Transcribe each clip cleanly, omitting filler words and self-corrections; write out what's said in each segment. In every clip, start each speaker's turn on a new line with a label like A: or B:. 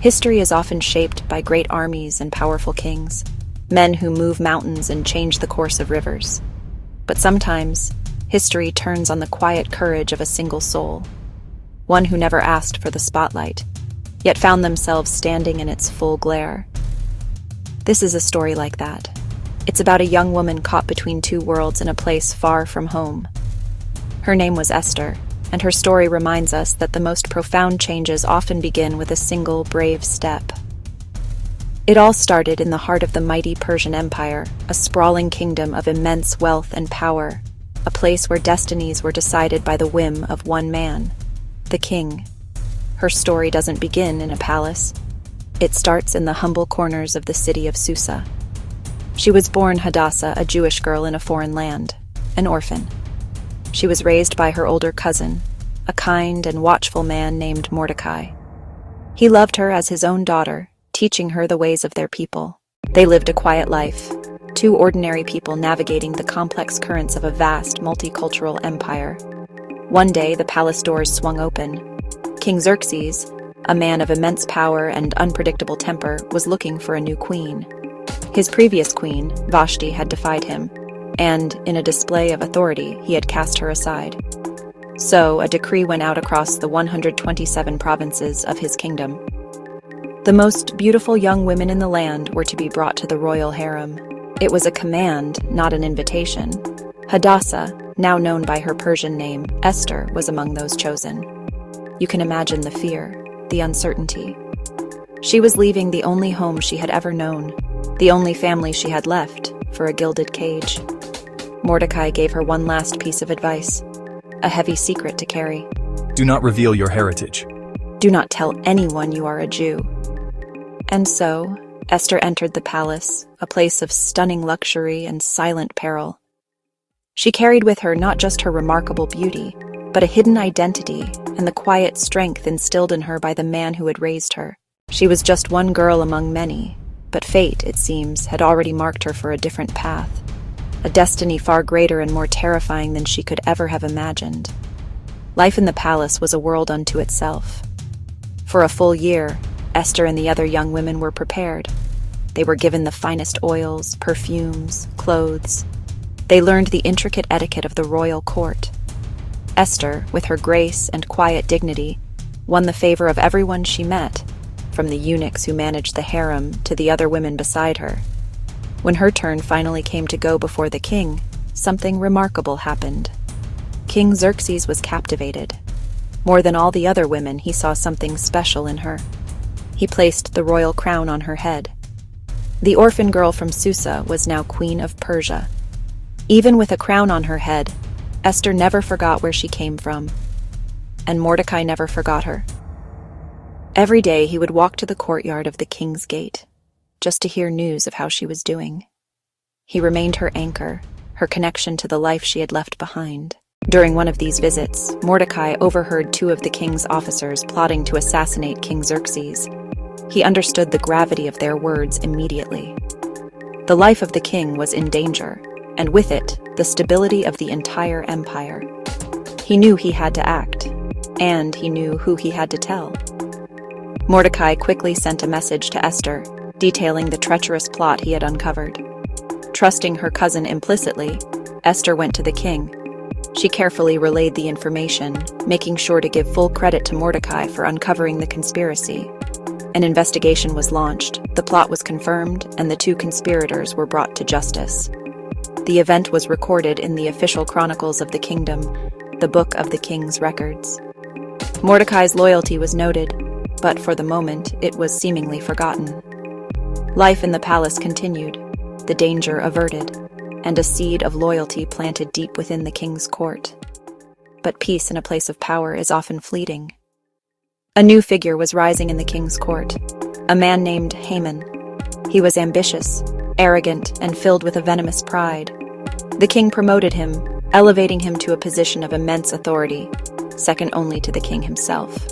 A: History is often shaped by great armies and powerful kings, men who move mountains and change the course of rivers. But sometimes, history turns on the quiet courage of a single soul, one who never asked for the spotlight, yet found themselves standing in its full glare. This is a story like that. It's about a young woman caught between two worlds in a place far from home. Her name was Esther, and her story reminds us that the most profound changes often begin with a single brave step. It all started in the heart of the mighty Persian Empire, a sprawling kingdom of immense wealth and power, a place where destinies were decided by the whim of one man, the king. Her story doesn't begin in a palace. It starts in the humble corners of the city of Susa. She was born Hadassah, a Jewish girl in a foreign land, an orphan. She was raised by her older cousin, a kind and watchful man named Mordecai. He loved her as his own daughter, teaching her the ways of their people. They lived a quiet life, two ordinary people navigating the complex currents of a vast, multicultural empire. One day, the palace doors swung open. King Xerxes, a man of immense power and unpredictable temper, was looking for a new queen. His previous queen, Vashti, had defied him, and, in a display of authority, he had cast her aside. So, a decree went out across the 127 provinces of his kingdom. The most beautiful young women in the land were to be brought to the royal harem. It was a command, not an invitation. Hadassah, now known by her Persian name, Esther, was among those chosen. You can imagine the fear, the uncertainty. She was leaving the only home she had ever known, the only family she had left, for a gilded cage. Mordecai gave her one last piece of advice, a heavy secret to carry.
B: Do not reveal your heritage.
A: Do not tell anyone you are a Jew. And so, Esther entered the palace, a place of stunning luxury and silent peril. She carried with her not just her remarkable beauty, but a hidden identity and the quiet strength instilled in her by the man who had raised her. She was just one girl among many, but fate, it seems, had already marked her for a different path, a destiny far greater and more terrifying than she could ever have imagined. Life in the palace was a world unto itself. For a full year, Esther and the other young women were prepared. They were given the finest oils, perfumes, clothes. They learned the intricate etiquette of the royal court. Esther, with her grace and quiet dignity, won the favor of everyone she met, from the eunuchs who managed the harem to the other women beside her. When her turn finally came to go before the king, something remarkable happened. King Xerxes was captivated. More than all the other women, he saw something special in her. He placed the royal crown on her head. The orphan girl from Susa was now Queen of Persia. Even with a crown on her head, Esther never forgot where she came from, and Mordecai never forgot her. Every day he would walk to the courtyard of the king's gate, just to hear news of how she was doing. He remained her anchor, her connection to the life she had left behind. During one of these visits, Mordecai overheard two of the king's officers plotting to assassinate King Xerxes. He understood the gravity of their words immediately. The life of the king was in danger, and with it, the stability of the entire empire. He knew he had to act, and he knew who he had to tell. Mordecai quickly sent a message to Esther, detailing the treacherous plot he had uncovered. Trusting her cousin implicitly, Esther went to the king. She carefully relayed the information, making sure to give full credit to Mordecai for uncovering the conspiracy. An investigation was launched, the plot was confirmed, and the two conspirators were brought to justice. The event was recorded in the official chronicles of the kingdom, the Book of the King's Records. Mordecai's loyalty was noted, but for the moment it was seemingly forgotten. Life in the palace continued, the danger averted, and a seed of loyalty planted deep within the king's court. But peace in a place of power is often fleeting. A new figure was rising in the king's court, a man named Haman. He was ambitious, arrogant, and filled with a venomous pride. The king promoted him, elevating him to a position of immense authority, second only to the king himself.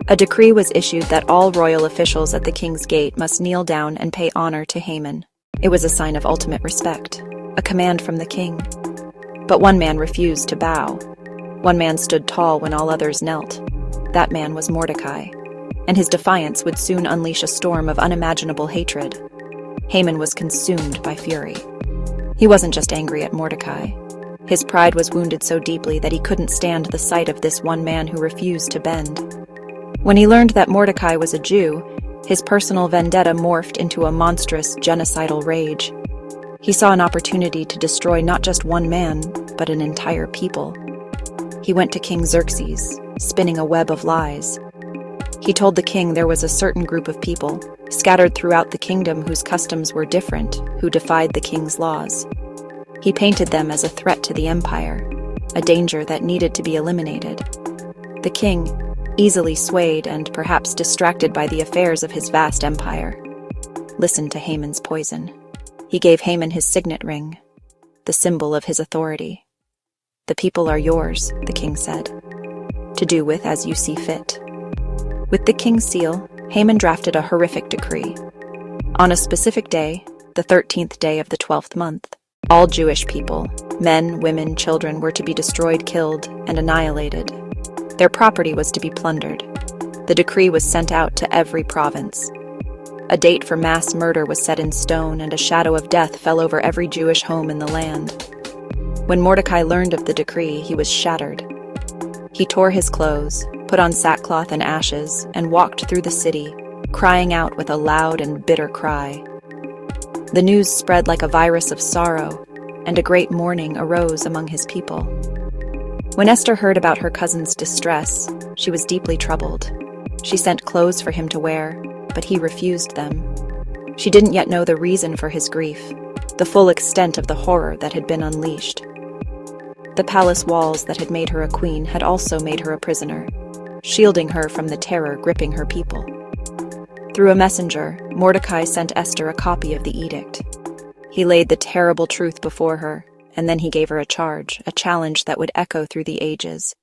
A: A decree was issued that all royal officials at the king's gate must kneel down and pay honor to Haman. It was a sign of ultimate respect, a command from the king. But one man refused to bow. One man stood tall when all others knelt. That man was Mordecai. and his defiance would soon unleash a storm of unimaginable hatred. Haman was consumed by fury. He wasn't just angry at Mordecai. His pride was wounded so deeply that he couldn't stand the sight of this one man who refused to bend. When he learned that Mordecai was a Jew, his personal vendetta morphed into a monstrous, genocidal rage. He saw an opportunity to destroy not just one man, but an entire people. He went to King Xerxes, spinning a web of lies. He told the king there was a certain group of people, scattered throughout the kingdom whose customs were different, who defied the king's laws. He painted them as a threat to the empire, a danger that needed to be eliminated. The king, easily swayed and perhaps distracted by the affairs of his vast empire, listened to Haman's poison. He gave Haman his signet ring, the symbol of his authority. "The people are yours," the king said, "to do with as you see fit." With the king's seal, Haman drafted a horrific decree. On a specific day, the 13th day of the 12th month, all Jewish people, men, women, children, were to be destroyed, killed, and annihilated. Their property was to be plundered. The decree was sent out to every province. A date for mass murder was set in stone, and a shadow of death fell over every Jewish home in the land. When Mordecai learned of the decree, he was shattered. He tore his clothes, put on sackcloth and ashes, and walked through the city, crying out with a loud and bitter cry. The news spread like a virus of sorrow, and a great mourning arose among his people. When Esther heard about her cousin's distress, she was deeply troubled. She sent clothes for him to wear, but he refused them. She didn't yet know the reason for his grief, the full extent of the horror that had been unleashed. The palace walls that had made her a queen had also made her a prisoner, shielding her from the terror gripping her people. Through a messenger, Mordecai sent Esther a copy of the edict. He laid the terrible truth before her, and then he gave her a challenge that would echo through the ages.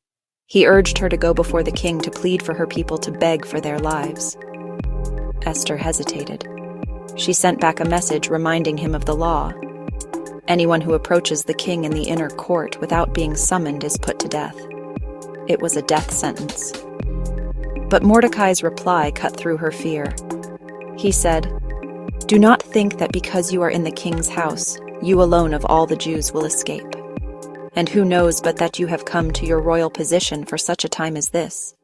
A: He urged her to go before the king to plead for her people, to beg for their lives. Esther hesitated. She sent back a message reminding him of the law. Anyone who approaches the king in the inner court without being summoned is put to death. It was a death sentence. But Mordecai's reply cut through her fear. He said, "Do not think that because you are in the king's house, you alone of all the Jews will escape. And who knows but that you have come to your royal position for such a time as this?